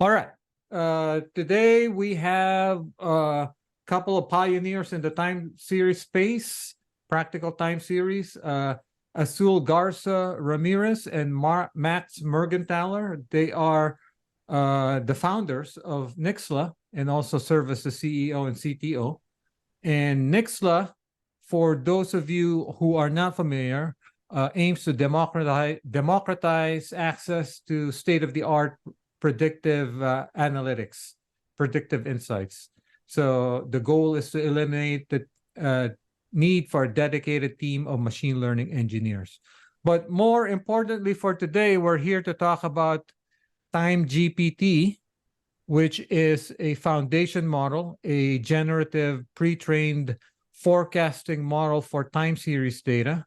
All right. Today we have a couple of pioneers in the time series space, practical time series. Azul Garza Ramirez and Max Mergenthaler. They are the founders of Nixtla and also serve as the CEO and CTO. And Nixtla, for those of you who are not familiar, aims to democratize access to state-of-the-art predictive analytics, predictive insights. So the goal is to eliminate the need for a dedicated team of machine learning engineers. But more importantly for today, we're here to talk about TimeGPT, which is a foundation model, a generative pre-trained forecasting model for time series data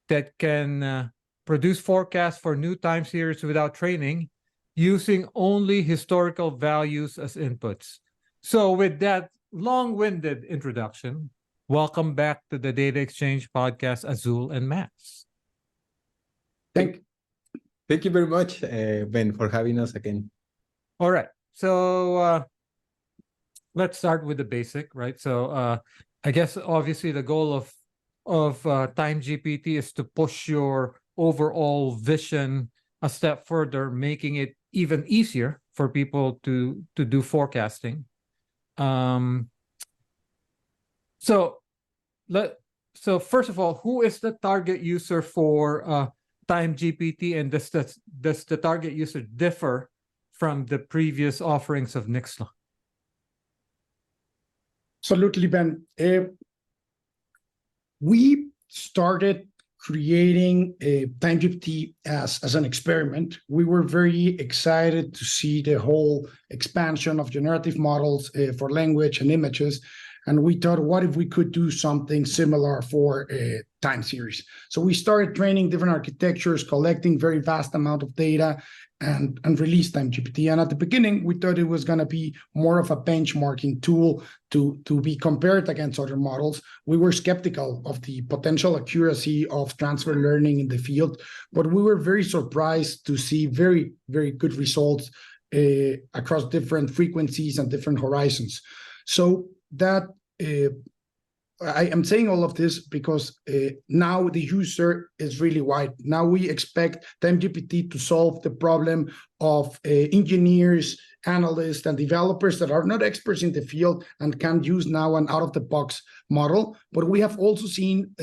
that can produce forecasts for new time series without training using only historical values as inputs. So with that long-winded introduction, welcome back to the Data Exchange podcast, Azul and Max. Thank you very much, Ben, for having us again. All right. So let's start with the basic, right? So I guess obviously the goal of TimeGPT is to push your overall vision a step further, making it even easier for people to do forecasting. So first of all, who is the target user for TimeGPT, and does the target user differ from the previous offerings of Nixtla? Absolutely, Ben. We started creating TimeGPT as an experiment. We were very excited to see the whole expansion of generative models for language and images. And we thought, what if we could do something similar for time series? So we started training different architectures, collecting very vast amount of data, and released TimeGPT. And at the beginning, we thought it was going to be more of a benchmarking tool to be compared against other models. We were skeptical of the potential accuracy of transfer learning in the field, but we were very surprised to see very, very good results across different frequencies and different horizons. So that I am saying all of this because now the user is really wide. Now we expect TimeGPT to solve the problem of engineers, analysts, and developers that are not experts in the field and can use now an out-of-the-box model. But we have also seen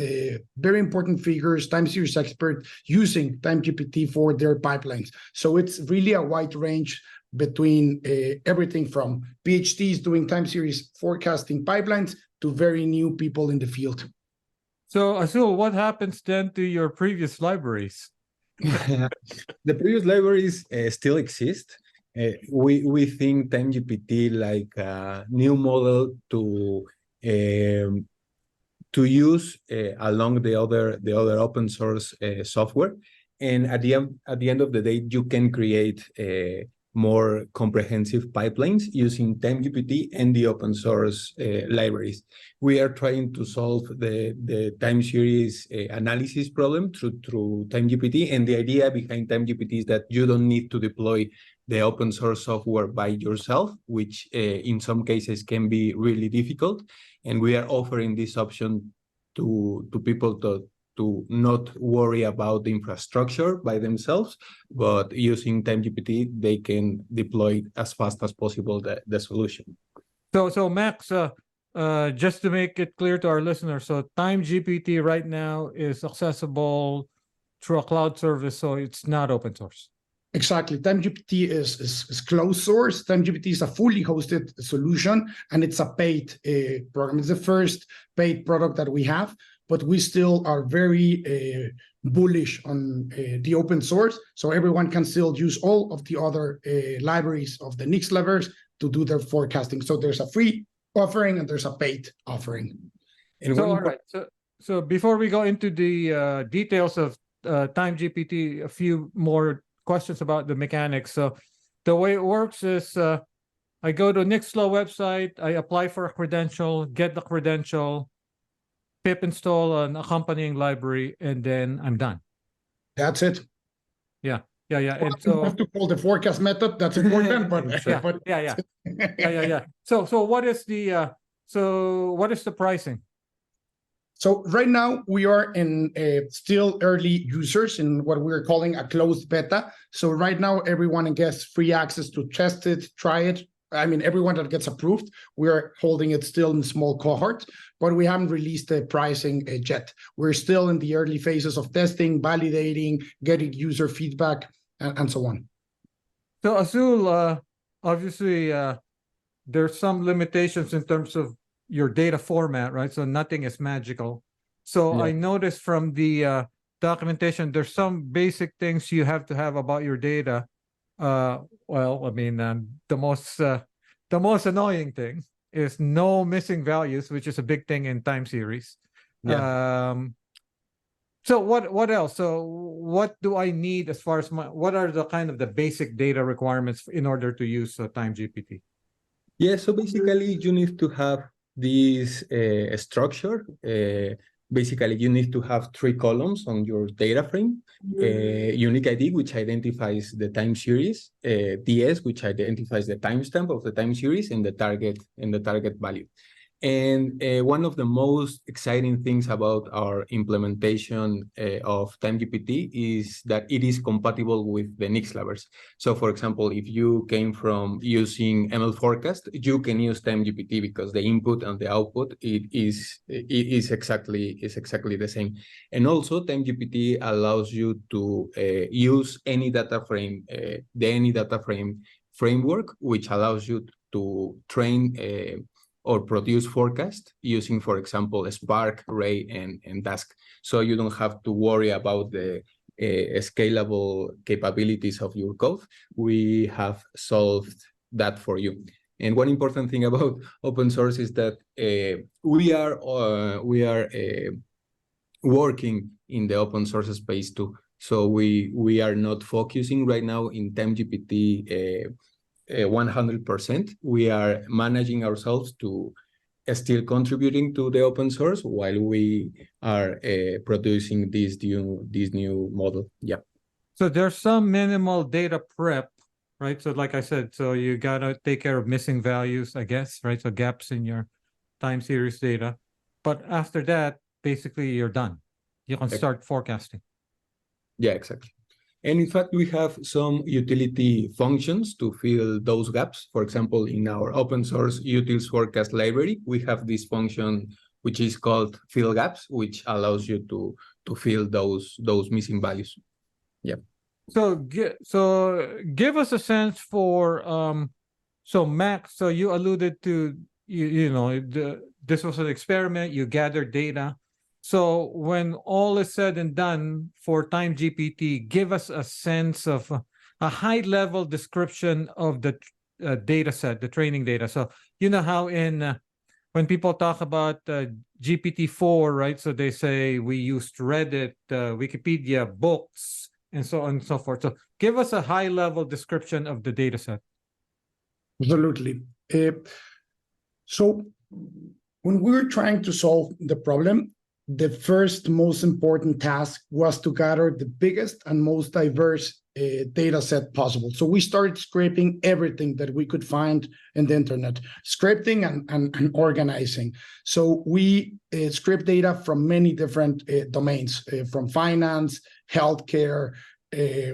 very important figures, time series experts, using TimeGPT for their pipelines. So it's really a wide range between everything from PhDs doing time series forecasting pipelines to very new people in the field. So, Azul, what happens then to your previous libraries? The previous libraries still exist. We think TimeGPT like a new model to use along the other open source software. And at the end of the day, you can create more comprehensive pipelines using TimeGPT and the open source libraries. We are trying to solve the time series analysis problem through TimeGPT, and the idea behind TimeGPT is that you don't need to deploy the open source software by yourself, which in some cases can be really difficult. And we are offering this option to people to not worry about the infrastructure by themselves, but using TimeGPT, they can deploy as fast as possible the solution. So Max, just to make it clear to our listeners, so TimeGPT right now is accessible through a cloud service, so it's not open source. Exactly. TimeGPT is closed source. TimeGPT is a fully hosted solution, and it's a paid program. It's the first paid product that we have, but we still are very bullish on the open source. So everyone can still use all of the other libraries of the Nixtla to do their forecasting. So there's a free offering and there's a paid offering. And so, all right. So before we go into the details of TimeGPT, a few more questions about the mechanics. So the way it works is I go to Nixtla website, I apply for a credential, get the credential, pip install an accompanying library, and then I'm done. That's it. Yeah. Yeah. And You so, have to call the forecast method. That's important, but yeah, but yeah. So what is the pricing? So right now we are in still early users in what we're calling a closed beta. So right now everyone gets free access to test it, try it. I mean, everyone that gets approved, we're holding it still in small cohorts, but we haven't released the pricing yet. We're still in the early phases of testing, validating, getting user feedback, and so on. So Azul, obviously, there's some limitations in terms of your data format, right? So nothing is magical. So Yeah. I noticed from the documentation, there's some basic things you have to have about your data. Well, I mean, the most annoying thing is no missing values, which is a big thing in time series. So what else? So what do I need as far as what are the kind of the basic data requirements in order to use TimeGPT? Yeah, so basically you need to have this structure. Basically, you need to have 3 columns on your data frame. Unique ID, which identifies the time series. DS, which identifies the timestamp of the time series, and the target value. And one of the most exciting things about our implementation of TimeGPT is that it is compatible with the Nixtla. So, for example, if you came from using ML Forecast, you can use TimeGPT because the input and the output is exactly the same. And also, TimeGPT allows you to use any data frame, framework, which allows you to train or produce forecast using, for example, Spark, Ray, and Dask. So you don't have to worry about the scalable capabilities of your code. We have solved that for you. And one important thing about open source is that we are working in the open source space too. So we are not focusing right now in TimeGPT 100%. We are managing ourselves to still contributing to the open source while we are producing this new model. Yeah. So there's some minimal data prep, right? So like I said, so you gotta take care of missing values, I guess, right? So gaps in your time series data. But after that, basically you're done. You can start forecasting. Yeah, exactly. And in fact, we have some utility functions to fill those gaps. For example, in our open source utils forecast library, we have this function which is called fill gaps, which allows you to fill those missing values. Yeah. So give us a sense for so Max. So you alluded to this was an experiment. You gathered data. So when all is said and done for TimeGPT, give us a sense of a high-level description of the data set, the training data. So you know how when people talk about GPT-4, right? So they say we used Reddit, Wikipedia, books, and so on and so forth. So give us a high-level description of the data set. Absolutely. So when we were trying to solve the problem, the first most important task was to gather the biggest and most diverse data set possible. So we started scraping everything that we could find in the internet, scraping and organizing. So we scrape data from many different domains, from finance, healthcare,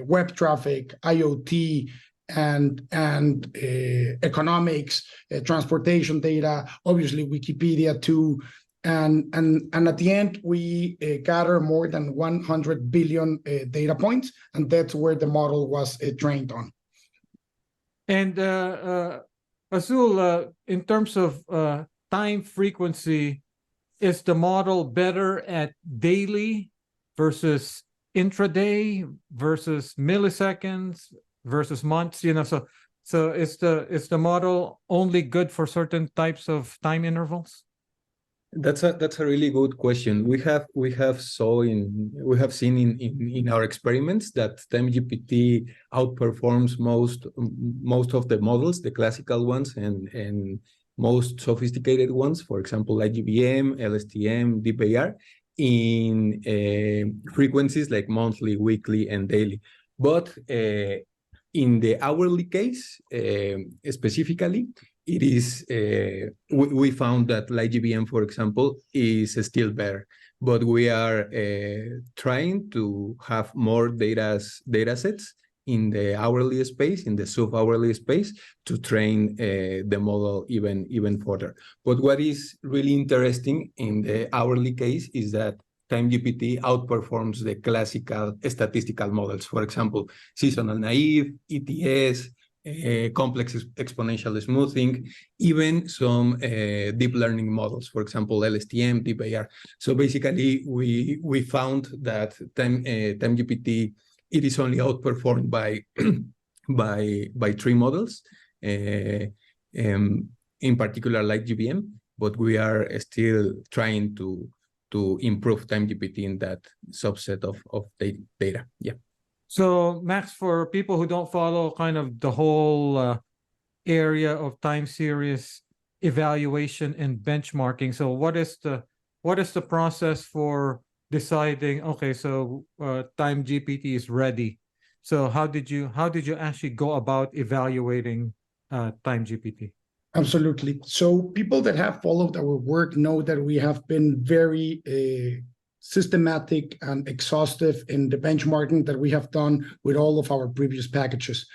web traffic, IoT, and economics, transportation data, obviously Wikipedia too. And at the end, we gather more than 100 billion data points, and that's where the model was trained on. And Azul, in terms of time frequency, is the model better at daily versus intraday versus milliseconds versus months? So is the model only good for certain types of time intervals? That's a really good question. We have seen in our experiments that TimeGPT outperforms most of the models, the classical ones and most sophisticated ones. For example, IGBM, LSTM, DeepAR, in frequencies like monthly, weekly, and daily. But in the hourly case, specifically, it is we found that LightGBM, for example, is still better. But we are trying to have more data sets in the hourly space, in the sub-hourly space, to train the model even further. But what is really interesting in the hourly case is that TimeGPT outperforms the classical statistical models. For example, seasonal naive, ETS, complex exponential smoothing, even some deep learning models, for example, LSTM, DeepAR. So basically, we found that TimeGPT, it is only outperformed by by three models, in particular LightGBM, but we are still trying to improve TimeGPT in that subset of data. Yeah. So, Max, for people who don't follow kind of the whole area of time series evaluation and benchmarking, so what is the process for deciding, okay, so TimeGPT is ready? So how did you actually go about evaluating TimeGPT? Absolutely. So people that have followed our work know that we have been very systematic and exhaustive in the benchmarking that we have done with all of our previous packages.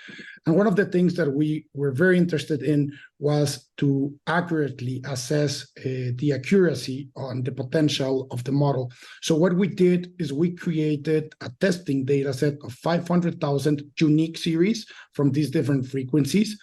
And one of the things that we were very interested in was to accurately assess the accuracy on the potential of the model. So what we did is we created a testing data set of 500,000 unique series from these different frequencies.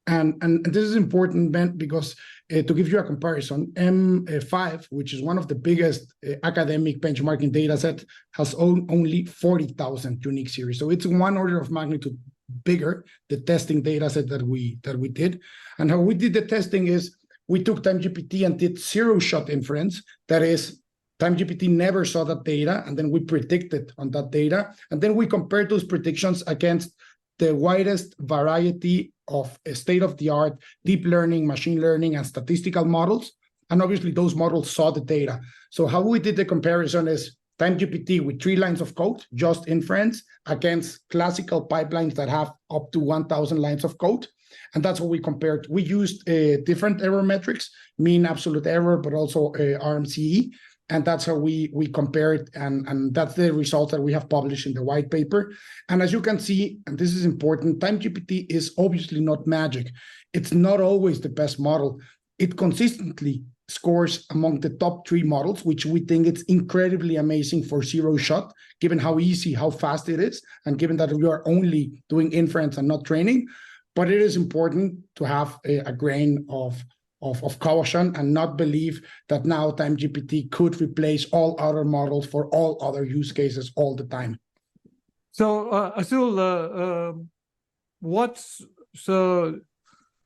And this is important, Ben, because to give you a comparison, M5, which is one of the biggest academic benchmarking data set, has only 40,000 unique series. So it's one order of magnitude bigger, the testing data set that we did. And how we did the testing is we took TimeGPT and did zero-shot inference. That is, TimeGPT never saw that data, and then we predicted on that data. And then we compared those predictions against the widest variety of state-of-the-art deep learning, machine learning, and statistical models. And obviously, those models saw the data. So how we did the comparison is TimeGPT with 3 lines of code, just inference, against classical pipelines that have up to 1,000 lines of code. And that's what we compared. We used different error metrics, mean absolute error, but also RMCE. And that's how we compared, and that's the results that we have published in the white paper. And as you can see, and this is important, TimeGPT is obviously not magic. It's not always the best model. It consistently scores among the top 3 models, which we think it's incredibly amazing for zero shot, given how easy, how fast it is, and given that we are only doing inference and not training. But it is important to have a grain of caution and not believe that now TimeGPT could replace all other models for all other use cases all the time. So, Azul, so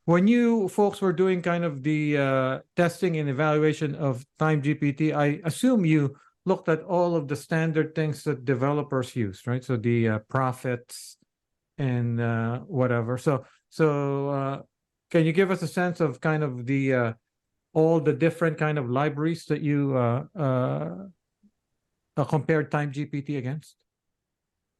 when you folks were doing kind of the testing and evaluation of TimeGPT, I assume you looked at all of the standard things that developers use, right? So the profits and whatever. So can you give us a sense of kind of the all the different kind of libraries that you compared TimeGPT against?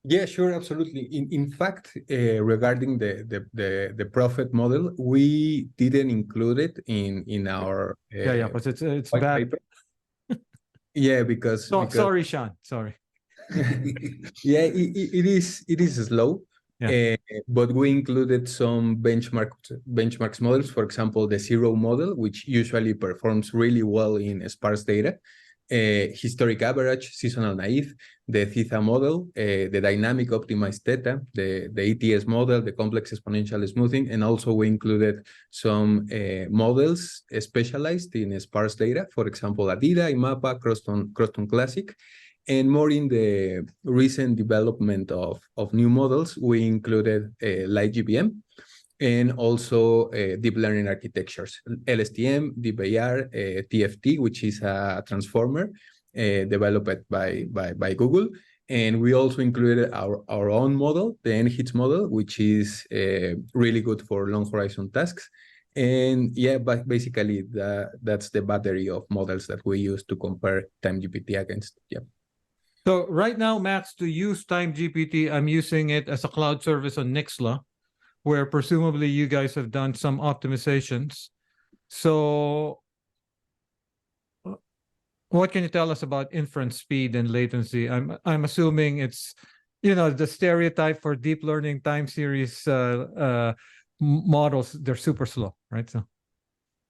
Yeah, sure, absolutely. In fact, regarding the profit model, we didn't include it in our Yeah, but it's white bad. paper. Yeah, because Sorry, Sean. Sorry. Yeah, it is slow. Yeah. But we included some benchmarks models, for example, the zero model, which usually performs really well in sparse data, historic average, seasonal naive, the theta model, the dynamic optimized theta, the ETS model, the complex exponential smoothing, and also we included some models specialized in sparse data, for example, ADIDA, IMAPA, Croston Classic. And more in the recent development of new models, we included LightGBM and also deep learning architectures, LSTM, DeepAR, TFT, which is a transformer developed by Google. And we also included our own model, the NHITS model, which is really good for long horizon tasks. And yeah, but basically that's the battery of models that we use to compare TimeGPT against. Yeah. So right now, Max, to use TimeGPT, I'm using it as a cloud service on Nixtla, where presumably you guys have done some optimizations. So what can you tell us about inference speed and latency? I'm assuming it's, the stereotype for deep learning time series models, they're super slow, right? So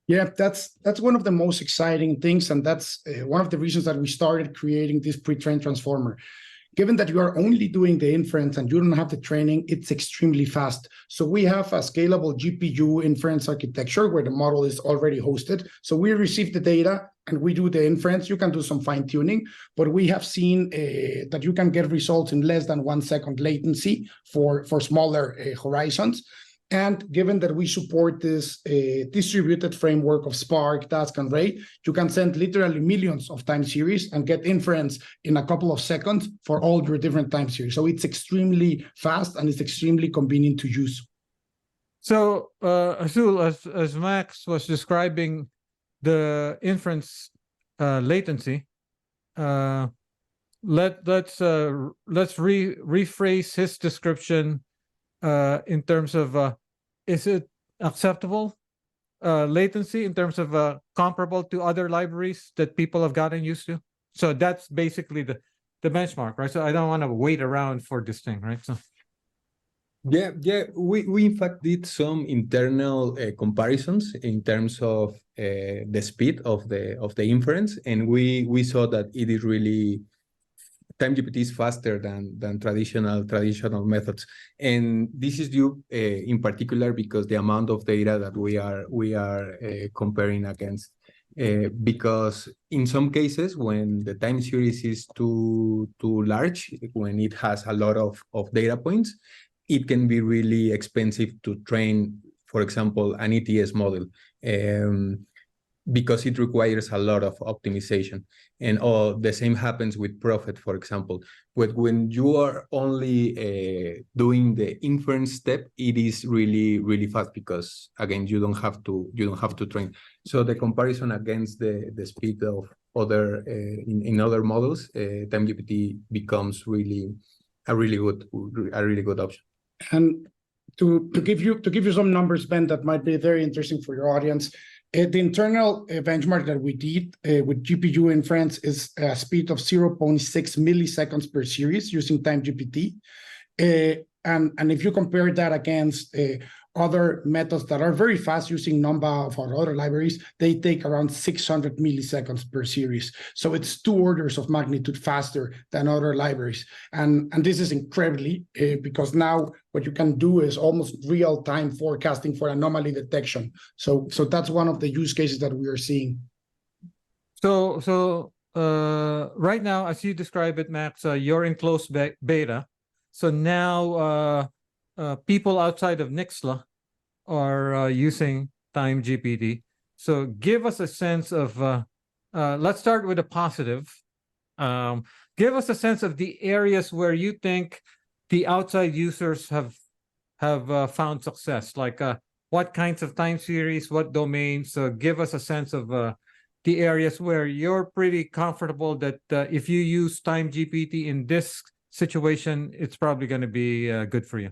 Yeah, that's one of the most exciting things, and that's one of the reasons that we started creating this pre-trained transformer. Given that you are only doing the inference and you don't have the training, it's extremely fast. So we have a scalable GPU inference architecture where the model is already hosted. So we receive the data and we do the inference. You can do some fine tuning, but we have seen that you can get results in less than 1 second latency for smaller horizons. And given that we support this distributed framework of Spark, Dask, and Ray, you can send literally millions of time series and get inference in a couple of seconds for all your different time series. So it's extremely fast and it's extremely convenient to use. So, Azul, as Max was describing the inference latency, let's rephrase his description in terms of is it acceptable latency in terms of comparable to other libraries that people have gotten used to? So that's basically the benchmark, right? So I don't want to wait around for this thing, right? So Yeah. We in fact did some internal comparisons in terms of the speed of the inference, and we saw that it is really TimeGPT is faster than traditional methods, and this is due in particular because the amount of data that we are comparing against. Because in some cases, when the time series is too large, when it has a lot of data points, it can be really expensive to train, for example, an ETS model. Because it requires a lot of optimization. And the same happens with Prophet, for example. But when you are only doing the inference step, it is really, really fast because again, you don't have to train. So the comparison against the speed of other in other models, TimeGPT becomes really a really good option. And to give you some numbers, Ben, that might be very interesting for your audience. The internal benchmark that we did with GPU inference is a speed of 0.6 milliseconds per series using TimeGPT. And if you compare that against other methods that are very fast using Numba or other libraries, they take around 600 milliseconds per series. So it's 2 orders of magnitude faster than other libraries. And this is incredibly because now what you can do is almost real-time forecasting for anomaly detection. So that's one of the use cases that we are seeing. So right now, as you describe it, Max, you're in closed beta. So now people outside of Nixtla are using TimeGPT. So give us a sense of, let's start with a positive. Give us a sense of the areas where you think the outside users have found success, like what kinds of time series, what domains. Give us a sense of the areas where you're pretty comfortable that if you use TimeGPT in this situation, it's probably going to be good for you.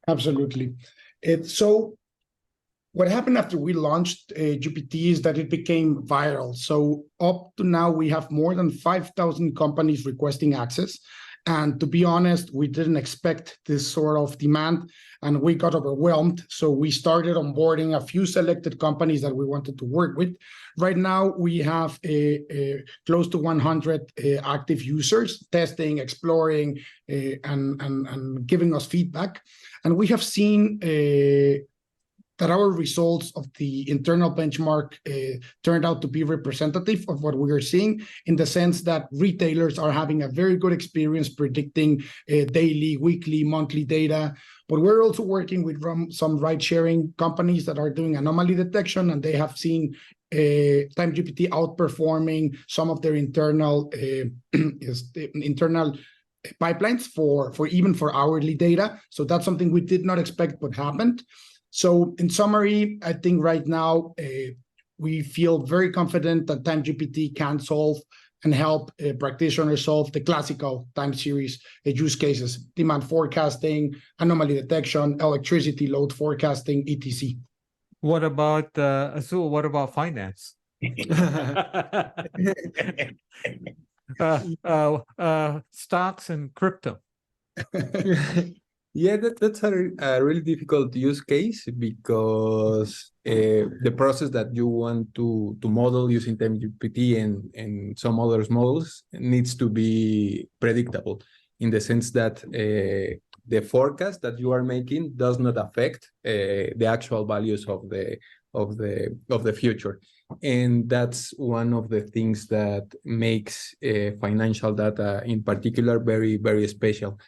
Absolutely. So what happened after we launched GPT is that it became viral. So up to now, we have more than 5,000 companies requesting access. And to be honest, we didn't expect this sort of demand and we got overwhelmed. So we started onboarding a few selected companies that we wanted to work with. Right now, we have close to 100 active users testing, exploring, and giving us feedback. And we have seen that our results of the internal benchmark turned out to be representative of what we are seeing, in the sense that retailers are having a very good experience predicting daily, weekly, monthly data. But we're also working with some ride-sharing companies that are doing anomaly detection, and they have seen TimeGPT outperforming some of their internal pipelines for even for hourly data. So that's something we did not expect but happened. So in summary, I think right now we feel very confident that TimeGPT can solve and help practitioners solve the classical time series use cases: demand forecasting, anomaly detection, electricity load forecasting, etc. What about Azul? What about finance? Stocks and crypto. Yeah, that's a really difficult use case because the process that you want to model using TimeGPT and some other models needs to be predictable in the sense that the forecast that you are making does not affect the actual values of the future. And that's one of the things that makes financial data in particular very, very special.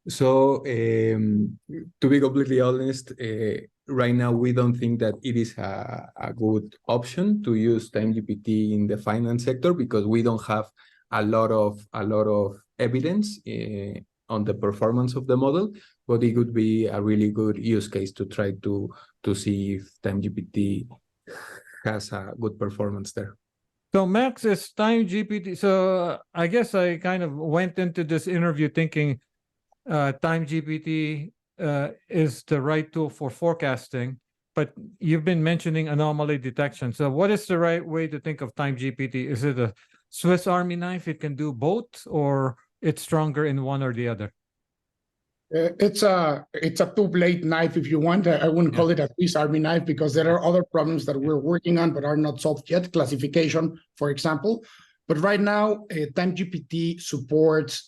So to be completely honest, right now we don't think that it is a good option to use TimeGPT in the finance sector because we don't have a lot of evidence on the performance of the model, but it could be a really good use case to try to see if TimeGPT has a good performance there. So Max is TimeGPT. So I guess I kind of went into this interview thinking TimeGPT is the right tool for forecasting, but you've been mentioning anomaly detection. So what is the right way to think of TimeGPT? Is it a Swiss Army knife? It can do both, or it's stronger in one or the other? It's a two-blade knife, if you want. I wouldn't call it a Swiss Army knife because there are other problems that we're working on but are not solved yet. Classification, for example. But right now, TimeGPT supports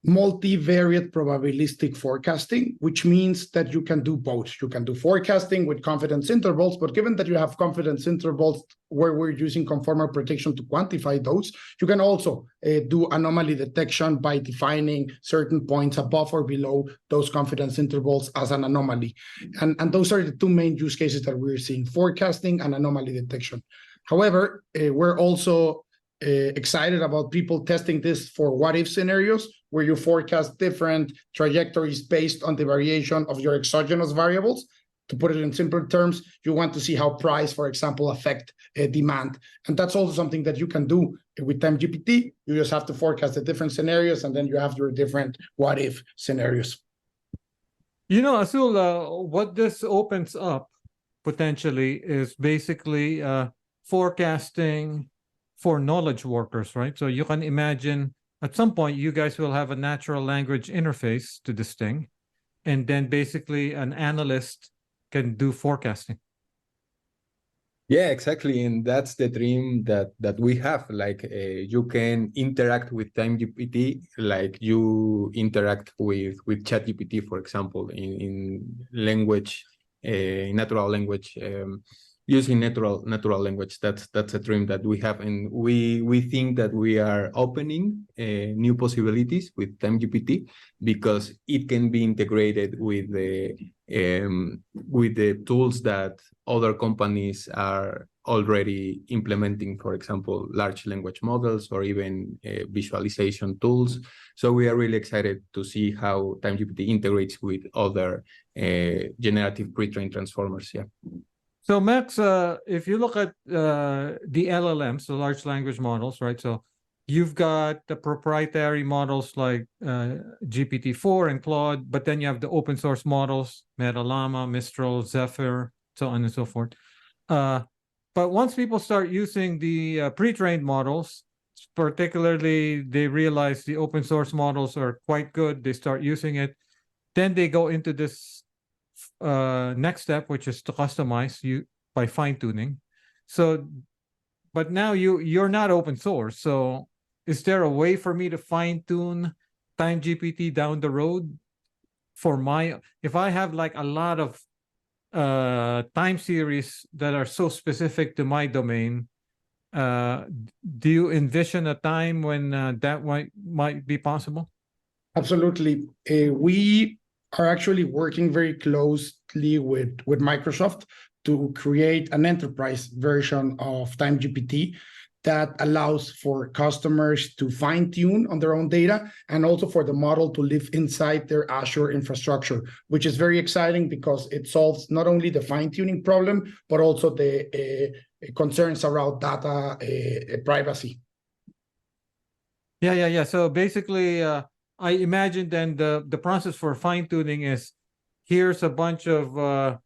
multivariate probabilistic forecasting, which means that you can do both. You can do forecasting with confidence intervals, but given that you have confidence intervals where we're using conformal prediction to quantify those, you can also do anomaly detection by defining certain points above or below those confidence intervals as an anomaly. And those are the two main use cases that we're seeing: forecasting and anomaly detection. However, we're also excited about people testing this for what-if scenarios, where you forecast different trajectories based on the variation of your exogenous variables. To put it in simple terms, you want to see how price, for example, affect demand. And that's also something that you can do with TimeGPT. You just have to forecast the different scenarios, and then you have your different what-if scenarios. You know, Azul, what this opens up potentially is basically forecasting for knowledge workers, right? So you can imagine at some point you guys will have a natural language interface to this thing, and then basically an analyst can do forecasting. Yeah, exactly, and that's the dream that we have. Like you can interact with TimeGPT like you interact with ChatGPT, for example, in language, natural language. Using natural language, that's a dream that we have, and we think that we are opening new possibilities with TimeGPT because it can be integrated with the tools that other companies are already implementing, for example, large language models or even visualization tools. So we are really excited to see how TimeGPT integrates with other generative pre-trained transformers. Yeah. So Max, if you look at the LLMs, the large language models, right? So you've got the proprietary models like GPT-4 and Claude, but then you have the open source models, MetaLlama, Mistral, Zephyr, so on and so forth. But once people start using the pre-trained models, particularly they realize the open source models are quite good, they start using it, then they go into this next step, which is to customize you by fine-tuning. So, but now you're not open source. So is there a way for me to fine-tune TimeGPT down the road for if I have like a lot of time series that are so specific to my domain, do you envision a time when that might be possible? Absolutely. We are actually working very closely with Microsoft to create an enterprise version of TimeGPT that allows for customers to fine-tune on their own data and also for the model to live inside their Azure infrastructure, which is very exciting because it solves not only the fine-tuning problem, but also the concerns around data privacy. Yeah. So basically, I imagine then the process for fine tuning is here's a bunch of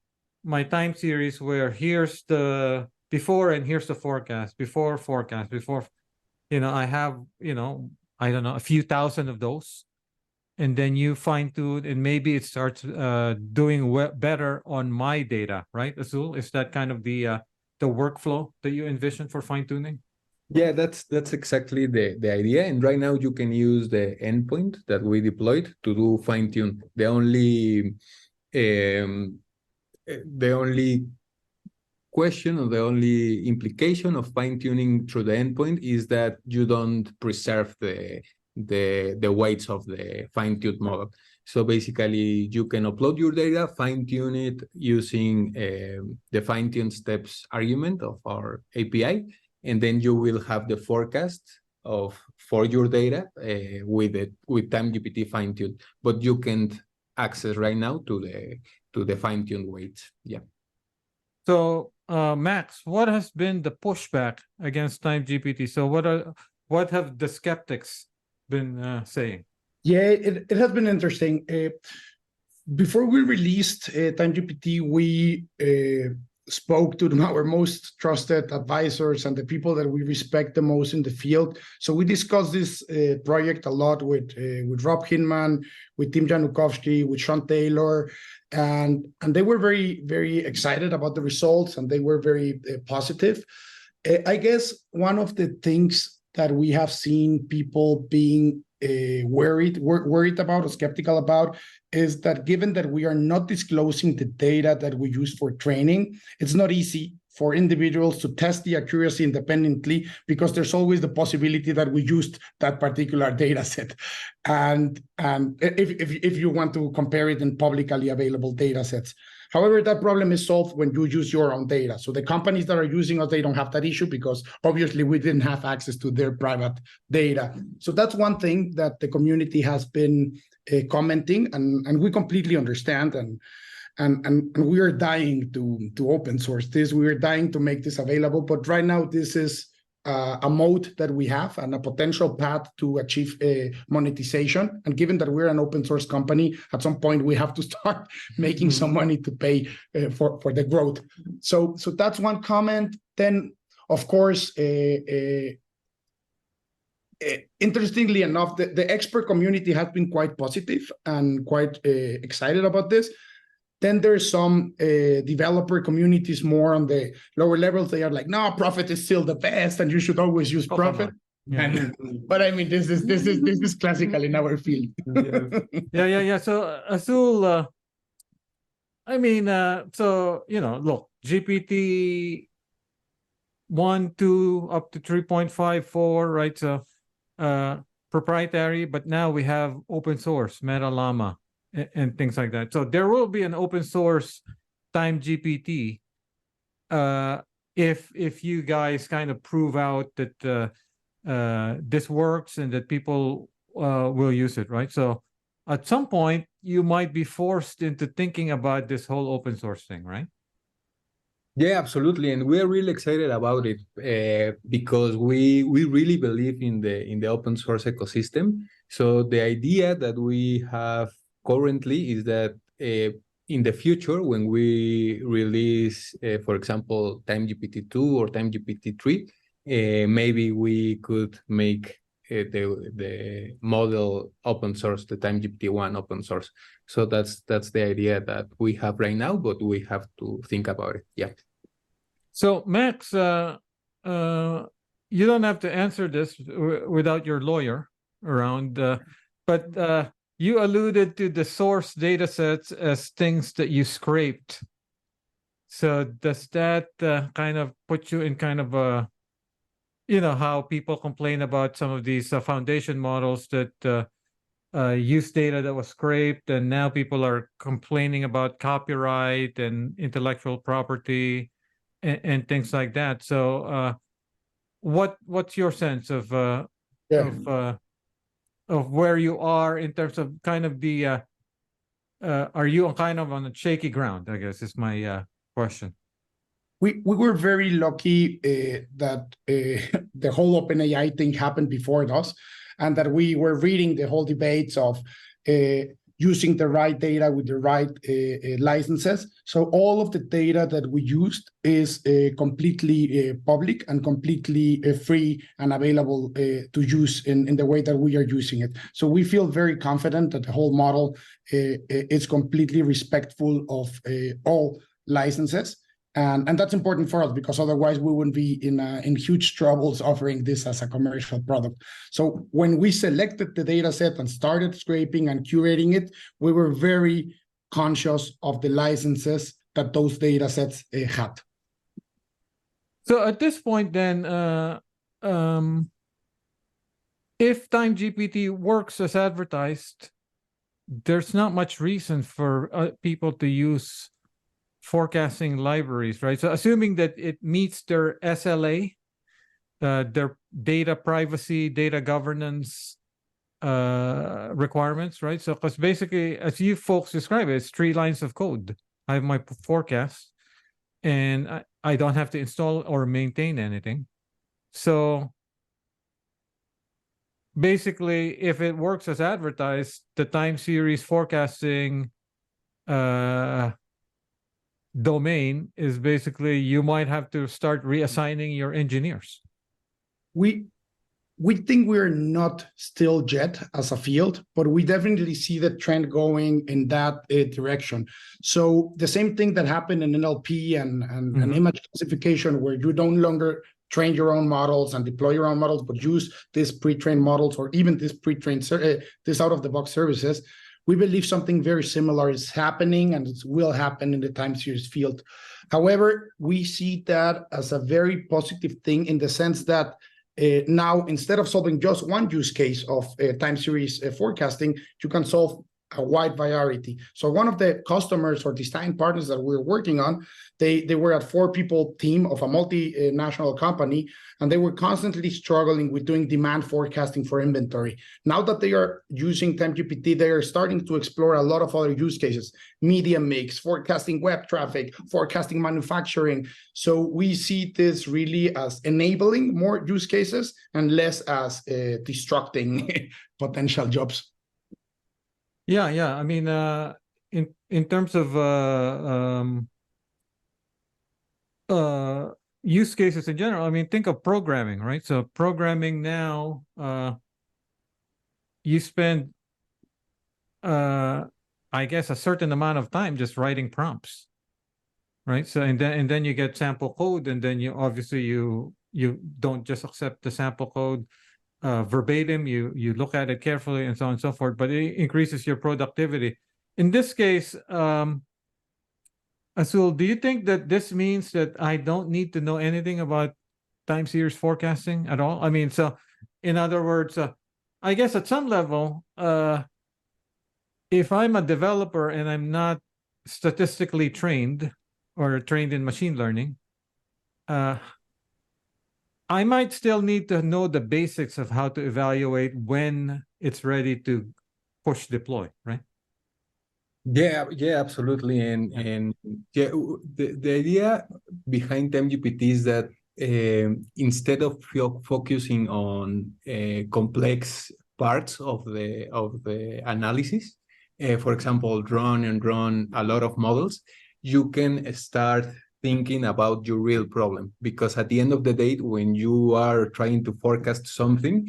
my time series where here's the before and here's the forecast, before forecast, before, I have, I don't know, a few thousand of those. And then you fine tune and maybe it starts doing better on my data, right, Azul? Is that kind of the workflow that you envision for fine tuning? Yeah, that's exactly the idea. And right now you can use the endpoint that we deployed to do fine tune. The only question or the only implication of fine tuning through the endpoint is that you don't preserve the weights of the fine tuned model. So basically, you can upload your data, fine tune it using the fine tune steps argument of our API, and then you will have the forecast for your data with TimeGPT fine tuned. But you can't access right now to the fine tuned weights. Yeah. So, Max, what has been the pushback against TimeGPT? So, what have the skeptics been saying? Yeah, it has been interesting. Before we released TimeGPT, we spoke to our most trusted advisors and the people that we respect the most in the field. So we discussed this project a lot with Rob Hinman, with Tim Janukovsky, with Sean Taylor, and they were very, very excited about the results, and they were very positive. I guess one of the things that we have seen people being worried about or skeptical about is that given that we are not disclosing the data that we use for training, it's not easy for individuals to test the accuracy independently because there's always the possibility that we used that particular data set. And if you want to compare it in publicly available data sets. However, that problem is solved when you use your own data. So the companies that are using us, they don't have that issue because obviously we didn't have access to their private data. So that's one thing that the community has been commenting, and we completely understand, and we are dying to open source this. We are dying to make this available, but right now this is a mode that we have and a potential path to achieve monetization. And given that we're an open source company, at some point we have to start making some money to pay for the growth. So that's one comment. Then, of course, interestingly enough, the expert community has been quite positive and quite excited about this. Then there's some developer communities more on the lower levels. They are like, no, Prophet is still the best, and you should always use Prophet. Yeah. But I mean, this is classical in our field. Yeah. So Azul, I mean, so look, GPT 1, 2, up to 3.5, 4, right? So, proprietary, but now we have open source, Meta Llama, and things like that. So there will be an open source TimeGPT if you guys kind of prove out that this works and that people will use it, right? So at some point you might be forced into thinking about this whole open source thing, right? Yeah, absolutely, and we're really excited about it because we really believe in the open source ecosystem. So the idea that we have currently is that in the future, when we release, for example, TimeGPT 2 or TimeGPT 3, maybe we could make the model open source, the TimeGPT 1 open source. So that's the idea that we have right now, but we have to think about it. Yeah. So Max, you don't have to answer this without your lawyer around, but you alluded to the source data sets as things that you scraped. So does that kind of put you in kind of a, how people complain about some of these foundation models that use data that was scraped, and now people are complaining about copyright and intellectual property and things like that. So what's your sense of where you are in terms of kind of the are you kind of on a shaky ground, I guess is my question. We were very lucky that the whole OpenAI thing happened before us. and that we were reading the whole debates of using the right data with the right licenses. So all of the data that we used is completely public and completely free and available to use in the way that we are using it. So we feel very confident that the whole model is completely respectful of all licenses. And that's important for us, because otherwise we wouldn't be in huge troubles offering this as a commercial product. So when we selected the data set and started scraping and curating it, we were very conscious of the licenses that those data sets had. So at this point then, if TimeGPT works as advertised, there's not much reason for people to use forecasting libraries, right? So assuming that it meets their SLA, their data privacy, data governance requirements, right? So because basically, as you folks describe it, it's 3 lines of code. I have my forecast, and I don't have to install or maintain anything. So basically, if it works as advertised, the time series forecasting domain is basically, you might have to start reassigning your engineers. We think we're not still yet as a field, but we definitely see the trend going in that direction. So the same thing that happened in NLP and image classification, where you no longer train your own models and deploy your own models, but use these pre-trained models or even this pre-trained, this out-of-the-box services. We believe something very similar is happening, and it will happen in the time series field. However, we see that as a very positive thing, in the sense that now, instead of solving just one use case of time series forecasting, you can solve a wide variety. So one of the customers or design partners that we're working on, they were a 4-people team of a multinational company, and they were constantly struggling with doing demand forecasting for inventory. Now that they are using TimeGPT, they are starting to explore a lot of other use cases: media mix, forecasting web traffic, forecasting manufacturing. So we see this really as enabling more use cases and less as destructing potential jobs. Yeah. I mean, in terms of use cases in general, I mean, think of programming, right? So programming now, you spend, I guess, a certain amount of time just writing prompts, right? So and then you get sample code, and then you obviously you don't just accept the sample code verbatim. You look at it carefully and so on and so forth, but it increases your productivity. In this case, Azul, do you think that this means that I don't need to know anything about time series forecasting at all? I mean, so in other words, I guess at some level, if I'm a developer and I'm not statistically trained or trained in machine learning, I might still need to know the basics of how to evaluate when it's ready to push deploy, right? Yeah, absolutely. And yeah, the idea behind TimeGPT is that instead of focusing on complex parts of the analysis, for example, run a lot of models, you can start thinking about your real problem. Because at the end of the day, when you are trying to forecast something,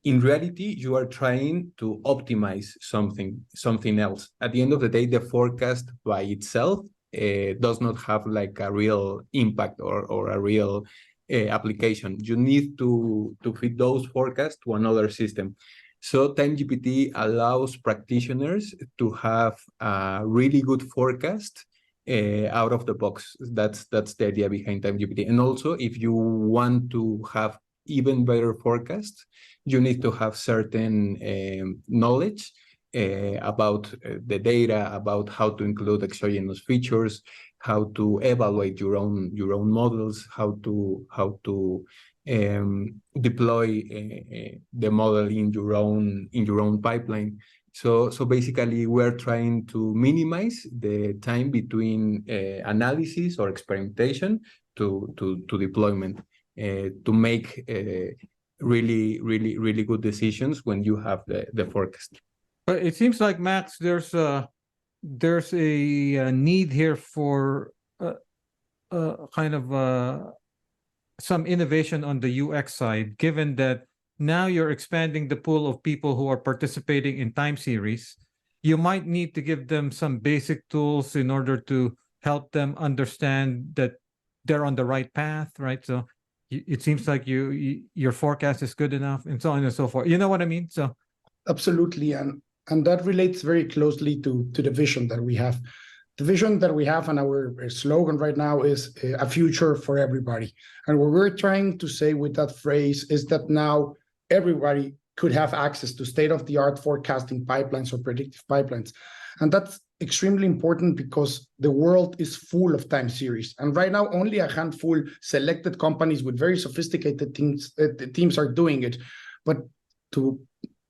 in reality, you are trying to optimize something else. At the end of the day, the forecast by itself does not have like a real impact or a real application. You need to fit those forecasts to another system. So TimeGPT allows practitioners to have a really good forecast out of the box. That's the idea behind TimeGPT. And also, if you want to have even better forecasts, you need to have certain knowledge about the data, about how to include exogenous features, how to evaluate your own models, how to deploy the model in your own pipeline. So basically, we're trying to minimize the time between analysis or experimentation to deployment, to make really good decisions when you have the forecast. But it seems like, Max, there's a need here for kind of some innovation on the UX side, given that now you're expanding the pool of people who are participating in time series. You might need to give them some basic tools in order to help them understand that they're on the right path, right? So it seems like your forecast is good enough, and so on and so forth. You know what I mean? So Absolutely, and that relates very closely to the vision that we have. The vision that we have and our slogan right now is a future for everybody. And what we're trying to say with that phrase is that now everybody could have access to state-of-the-art forecasting pipelines or predictive pipelines. And that's extremely important because the world is full of time series. And right now, only a handful selected companies with very sophisticated teams are doing it. But to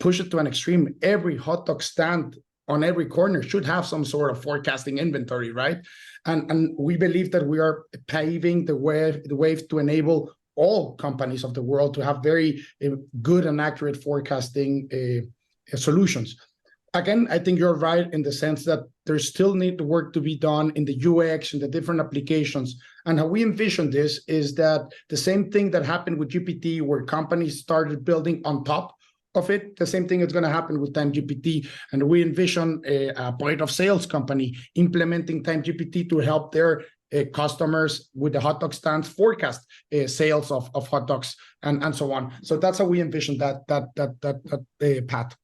push it to an extreme, every hot dog stand on every corner should have some sort of forecasting inventory, right? And we believe that we are paving the wave to enable all companies of the world to have very good and accurate forecasting solutions. Again, I think you're right in the sense that there's still need work to be done in the UX and the different applications. And how we envision this is that the same thing that happened with GPT, where companies started building on top of it, the same thing is going to happen with TimeGPT. And we envision a point of sales company implementing TimeGPT to help their customers with the hot dog stands forecast sales of hot dogs and so on. So that's how we envision that path.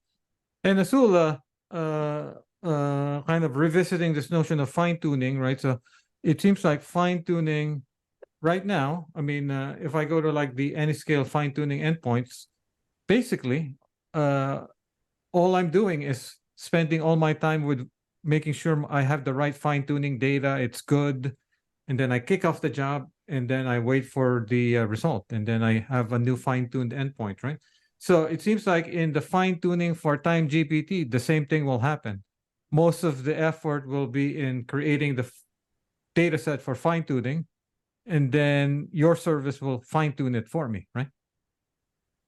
And Azul, kind of revisiting this notion of fine-tuning, right? So it seems like fine-tuning right now, I mean, if I go to like the Anyscale fine-tuning endpoints, basically, all I'm doing is spending all my time with making sure I have the right fine-tuning data, it's good, and then I kick off the job, and then I wait for the result, and then I have a new fine-tuned endpoint, right? So it seems like in the fine-tuning for TimeGPT, the same thing will happen. Most of the effort will be in creating the data set for fine-tuning, and then your service will fine-tune it for me, right?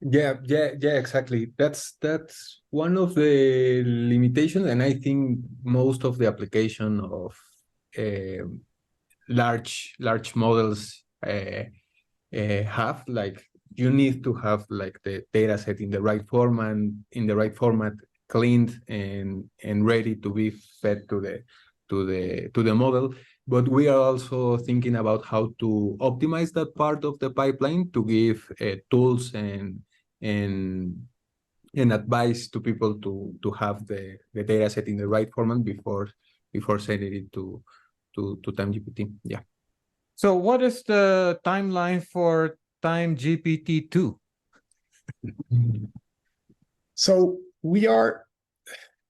Yeah, exactly. That's one of the limitations, and I think most of the application of large models have, like, you need to have like the data set in the right format, cleaned and ready to be fed to the model. But we are also thinking about how to optimize that part of the pipeline to give tools and advice to people to have the data set in the right format before sending it to TimeGPT. Yeah. So what is the timeline for TimeGPT 2? So we are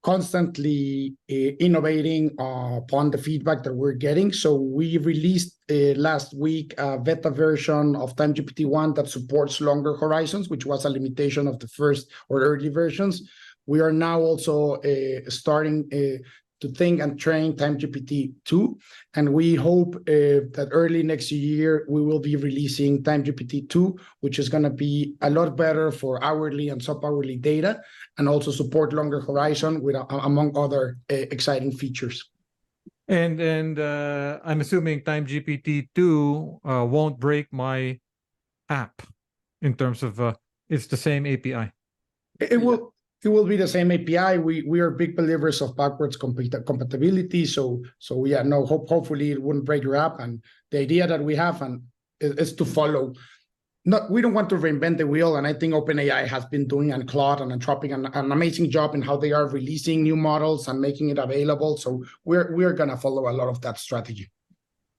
constantly innovating upon the feedback that we're getting. So we released last week a beta version of TimeGPT 1 that supports longer horizons, which was a limitation of the first or early versions. We are now also starting to think and train TimeGPT 2, and we hope that early next year we will be releasing TimeGPT 2, which is going to be a lot better for hourly and sub-hourly data, and also support longer horizon with among other exciting features. And I'm assuming TimeGPT 2 won't break my app in terms of it's the same API. It will be the same API. We are big believers of backwards compatibility. So yeah, no, hopefully it wouldn't break your app. And the idea that we have is to follow. We don't want to reinvent the wheel, and I think OpenAI has been doing, and Claude and Anthropic, an amazing job in how they are releasing new models and making it available. So we're gonna follow a lot of that strategy.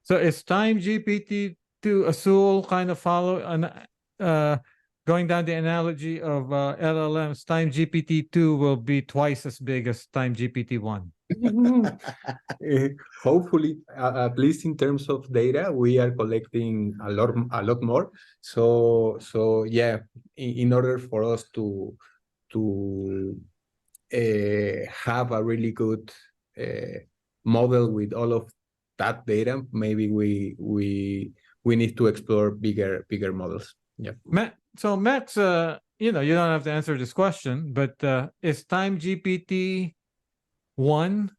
So is TimeGPT 2 Azul kind of follow an going down the analogy of LLMs? TimeGPT 2 will be twice as big as TimeGPT 1. Hopefully, at least in terms of data, we are collecting a lot more. So yeah, in order for us to have a really good model with all of that data, maybe we need to explore bigger models. Yeah. so Max, you know, you don't have to answer this question, but is TimeGPT 1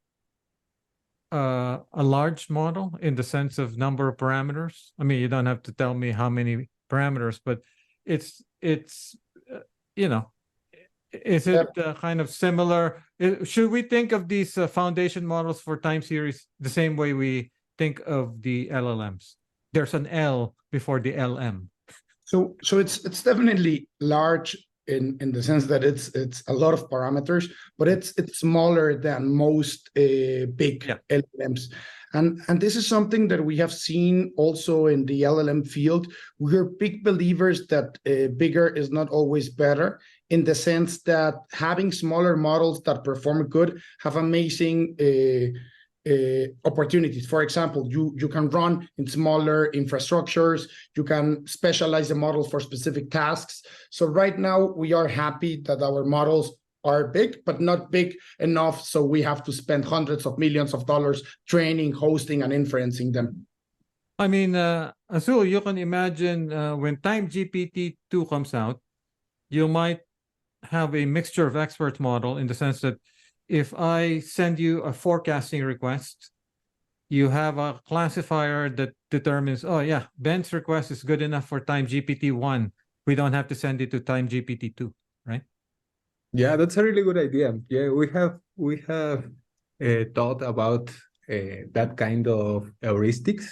a large model in the sense of number of parameters? I mean, you don't have to tell me how many parameters, but it's you know, is it kind of similar? Should we think of these foundation models for time series the same way we think of the LLMs? There's an L before the LM. So it's definitely large in the sense that it's a lot of parameters, but it's smaller than most big LLMs. And this is something that we have seen also in the LLM field. We're big believers that bigger is not always better, in the sense that having smaller models that perform good have amazing opportunities. For example, you can run in smaller infrastructures, you can specialize the model for specific tasks. So right now we are happy that our models are big, but not big enough so we have to spend hundreds of millions of dollars training, hosting, and inferencing them. I mean, Azul, you can imagine when TimeGPT 2 comes out, you might have a mixture of experts model, in the sense that if I send you a forecasting request, you have a classifier that determines, oh yeah, Ben's request is good enough for TimeGPT 1. We don't have to send it to TimeGPT 2, right? Yeah, that's a really good idea. Yeah, we have thought about that kind of heuristics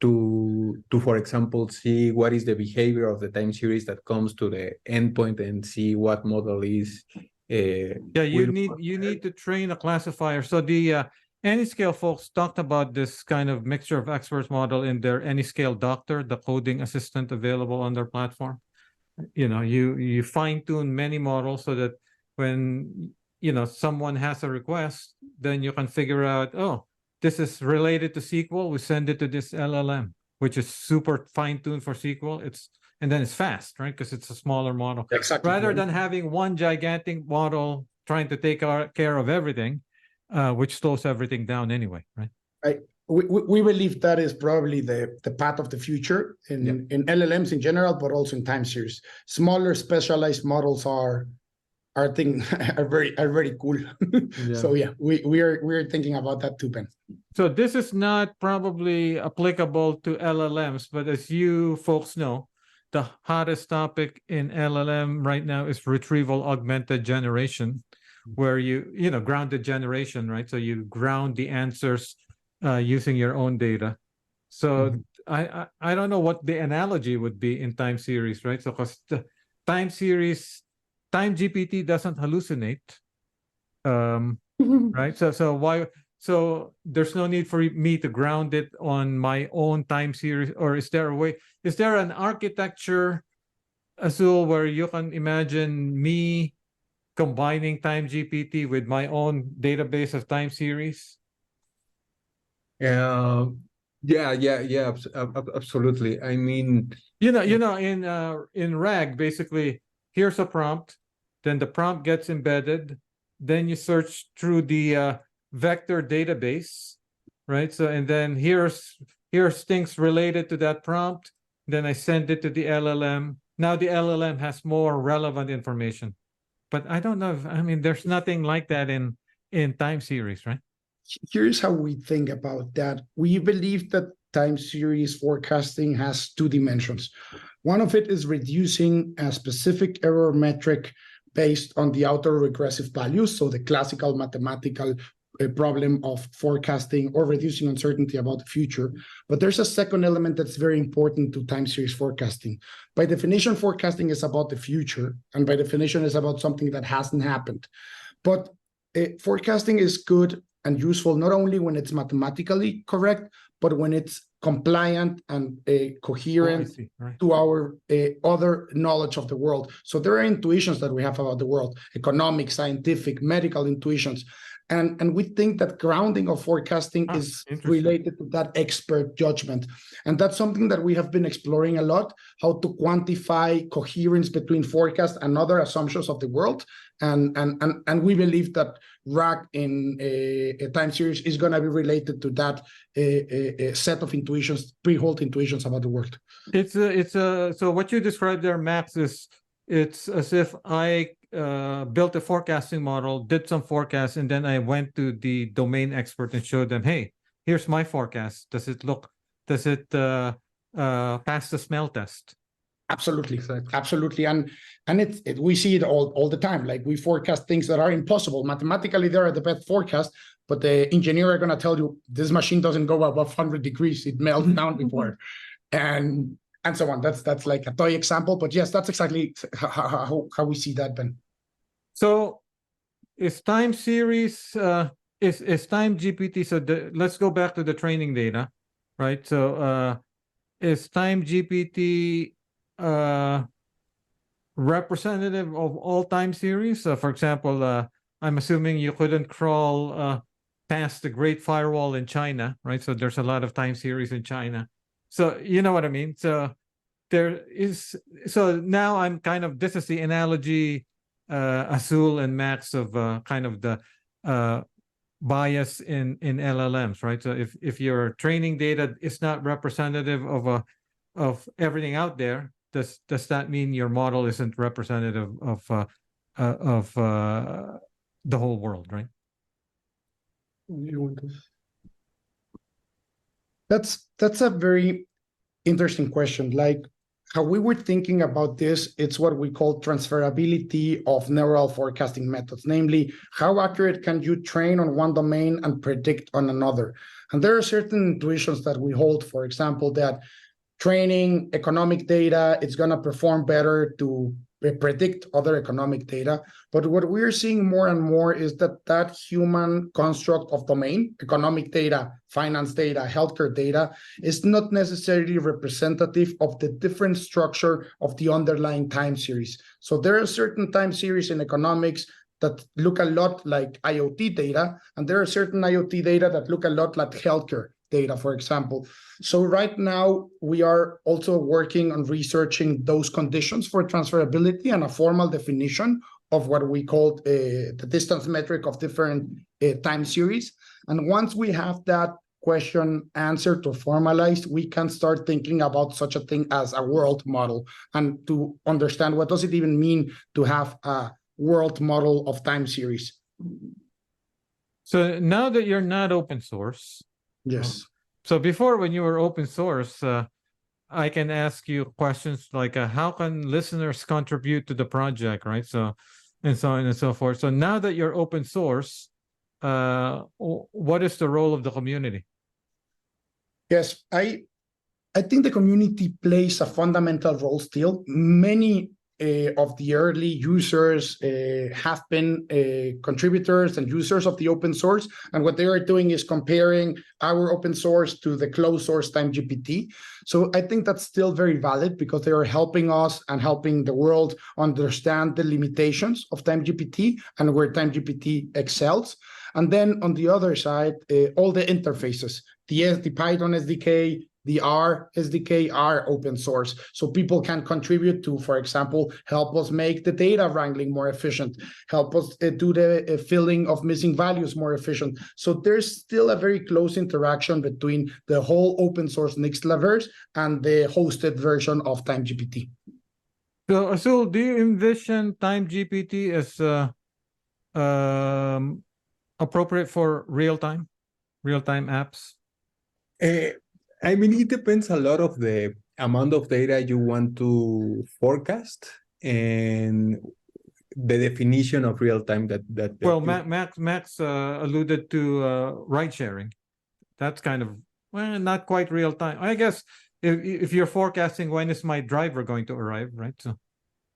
to for example see what is the behavior of the time series that comes to the endpoint and see what model is. Yeah, you need to train a classifier. So the AnyScale folks talked about this kind of mixture of experts model in their AnyScale Doctor, the coding assistant available on their platform. You know, you fine tune many models so that when, you know, someone has a request, then you can figure out, oh, this is related to SQL. We send it to this LLM, which is super fine tuned for SQL. And then it's fast, right? Because it's a smaller model. Exactly. Rather than having one gigantic model trying to take care of everything, which slows everything down anyway, right? We believe that is probably the path of the future in LLMs in general, but also in time series. Smaller specialized models are very cool. So yeah, we're thinking about that too, Ben. So this is not probably applicable to LLMs, but as you folks know, the hottest topic in LLM right now is retrieval augmented generation, where you know, grounded generation, right? So you ground the answers using your own data. So I don't know what the analogy would be in time series, right? So because the time series, TimeGPT doesn't hallucinate, right? So why? So there's no need for me to ground it on my own time series, or is there a way? Is there an architecture, Azul, where you can imagine me combining TimeGPT with my own database of time series? Yeah, absolutely. I mean, you know, in RAG, basically, here's a prompt, then the prompt gets embedded, then you search through the vector database, right? So, and then here's things related to that prompt. Then I send it to the LLM. Now the LLM has more relevant information. But I don't know if, I mean, there's nothing like that in time series, right? Here's how we think about that. We believe that time series forecasting has two dimensions. One of it is reducing a specific error metric based on the autoregressive values, so the classical mathematical problem of forecasting or reducing uncertainty about the future. But there's a second element that's very important to time series forecasting. By definition, forecasting is about the future, and by definition is about something that hasn't happened. But forecasting is good and useful not only when it's mathematically correct, but when it's compliant and coherent to our other knowledge of the world. So there are intuitions that we have about the world, economic, scientific, medical intuitions. And we think that grounding of forecasting is related to that expert judgment. And that's something that we have been exploring a lot, how to quantify coherence between forecast and other assumptions of the world. And we believe that RAG in a time series is going to be related to that a set of intuitions, pre-hold intuitions about the world. So what you described there, Max, is it's as if I built a forecasting model, did some forecasts, and then I went to the domain expert and showed them, hey, here's my forecast. Does it pass the smell test? Absolutely, Exactly. absolutely, and we see it all the time. Like, we forecast things that are impossible mathematically. They're the best forecast, but the engineer are going to tell you this machine doesn't go above 100 degrees; it melts down before, and so on. That's like a toy example, but yes, that's exactly how we see that, Ben. So, is time series is TimeGPT? So let's go back to the training data, right? So, is TimeGPT representative of all time series? For example, I'm assuming you couldn't crawl past the Great Firewall in China, right? So there's a lot of time series in China. So you know what I mean? So now I'm kind of, this is the analogy, Azul and Max, of kind of the bias in LLMs, right? So if your training data is not representative of everything out there, does that mean your model isn't representative of the whole world, right? That's a very interesting question. Like, how we were thinking about this, it's what we call transferability of neural forecasting methods, namely, how accurate can you train on one domain and predict on another? And there are certain intuitions that we hold, for example, that training economic data, it's going to perform better to predict other economic data. But what we're seeing more and more is that human construct of domain, economic data, finance data, healthcare data, is not necessarily representative of the different structure of the underlying time series. So there are certain time series in economics that look a lot like IoT data, and there are certain IoT data that look a lot like healthcare data, for example. So right now, we are also working on researching those conditions for transferability and a formal definition of what we call the distance metric of different time series. And once we have that question answered or formalized, we can start thinking about such a thing as a world model, and to understand what does it even mean to have a world model of time series. So now that you're not open source, yes. So before, when you were open source, I can ask you questions like, how can listeners contribute to the project, right? So, and so on and so forth. So now that you're open source, what is the role of the community? Yes, I think the community plays a fundamental role still. Many of the early users have been contributors and users of the open source, and what they are doing is comparing our open source to the closed source TimeGPT. So I think that's still very valid, because they are helping us and helping the world understand the limitations of TimeGPT and where TimeGPT excels. And then on the other side, all the interfaces, the Python SDK, the R SDK are open source. So people can contribute to, for example, help us make the data wrangling more efficient, help us do the filling of missing values more efficient. So there's still a very close interaction between the whole open source Nixtlaverse and the hosted version of TimeGPT. So, Azul, do you envision TimeGPT as appropriate for real-time apps? I mean, it depends a lot of the amount of data you want to forecast and the definition of real time that Well, Max alluded to ride sharing. That's kind of, well, not quite real time. I guess if you're forecasting when is my driver going to arrive, right? So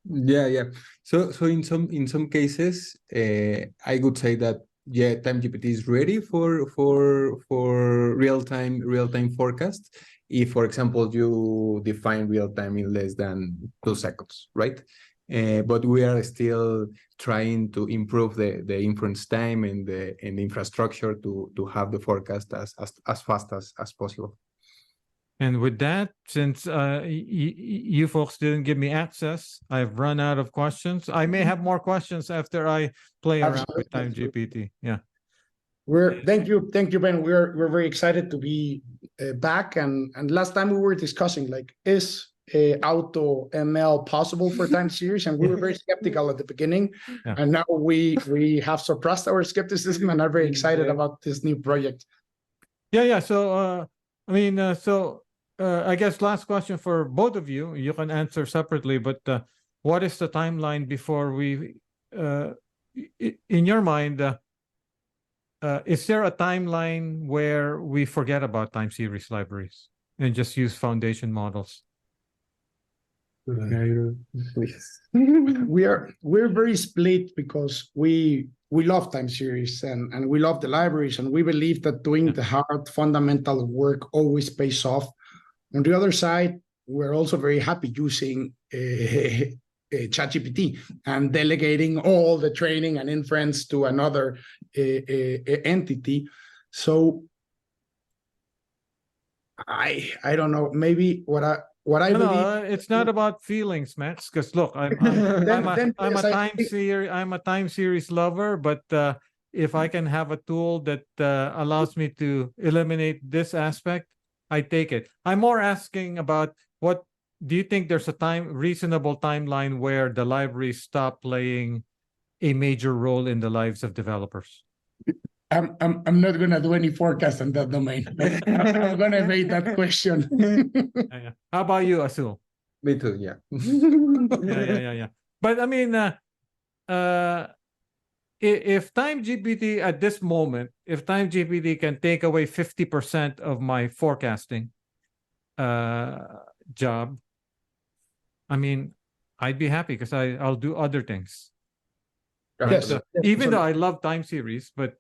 yeah. So in some cases, I would say that TimeGPT is ready for real time forecast. If, for example, you define real time in less than 2 seconds, right? But we are still trying to improve the inference time and the infrastructure to have the forecast as fast as possible. And with that, since you folks didn't give me access, I've run out of questions. I may have more questions after I play around with TimeGPT. Yeah. Thank you, Ben. We're very excited to be back. And last time we were discussing, like, is auto ML possible for time series? And we were very skeptical at the beginning. Yeah. And now we have surpassed our skepticism and are very excited about this new project. Yeah. So, I guess last question for both of you. You can answer separately, but what is the timeline before we, in your mind, is there a timeline where we forget about time series libraries and just use foundation models? Please. We're very split because we love time series and we love the libraries, and we believe that doing the hard fundamental work always pays off. On the other side, we're also very happy using ChatGPT and delegating all the training and inference to another entity. So I don't know. Maybe what I believe. No, it's not about feelings, Max. Because look, I'm a time series lover, but if I can have a tool that allows me to eliminate this aspect, I take it. I'm more asking about what do you think there's a reasonable timeline where the libraries stop playing a major role in the lives of developers? I'm not gonna do any forecast on that domain. I'm gonna evade that question. Yeah. How about you, Azul? Me too, yeah. Yeah. But I mean, if TimeGPT at this moment, if TimeGPT can take away 50% of my forecasting job, I mean, I'd be happy because I'll do other things. Right? Yes, So, even though I love time series, but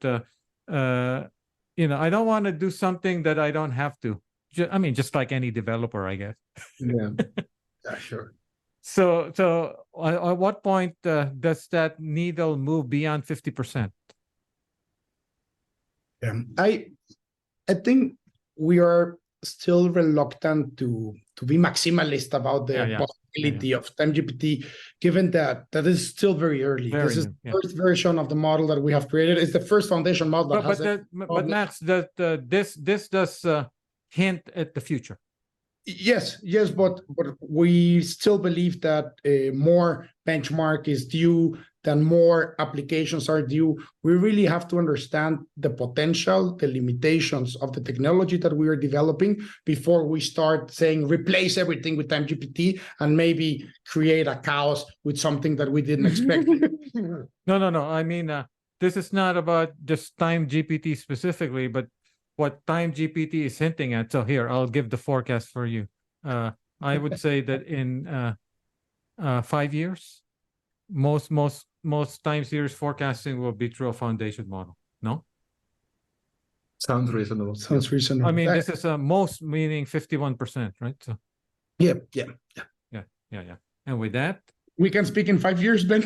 I don't want to do something that I don't have to. Just like any developer, I guess. Yeah, sure. So at what point does that needle move beyond 50%? I think we are still reluctant to be maximalist about the possibility of TimeGPT, given that is still very early. This is the first version of the model that we have created. It's the first foundation model that but Max, this does hint at the future. Yes, but we still believe that more benchmark is due, than more applications are due. We really have to understand the potential, the limitations of the technology that we are developing before we start saying replace everything with TimeGPT and maybe create a chaos with something that we didn't expect. No. I mean, this is not about just TimeGPT specifically, but what TimeGPT is hinting at. So here, I'll give the forecast for you. I would say that in 5 years, most time series forecasting will be through a foundation model. No? Sounds reasonable. Sounds reasonable. I mean, this is most, meaning 51%, right? So yeah. And with that, we can speak in 5 years, Ben.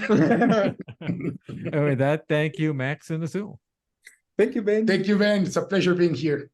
and with that, thank you, Max and Azul. Thank you, Ben. Thank you, Ben. It's a pleasure being here.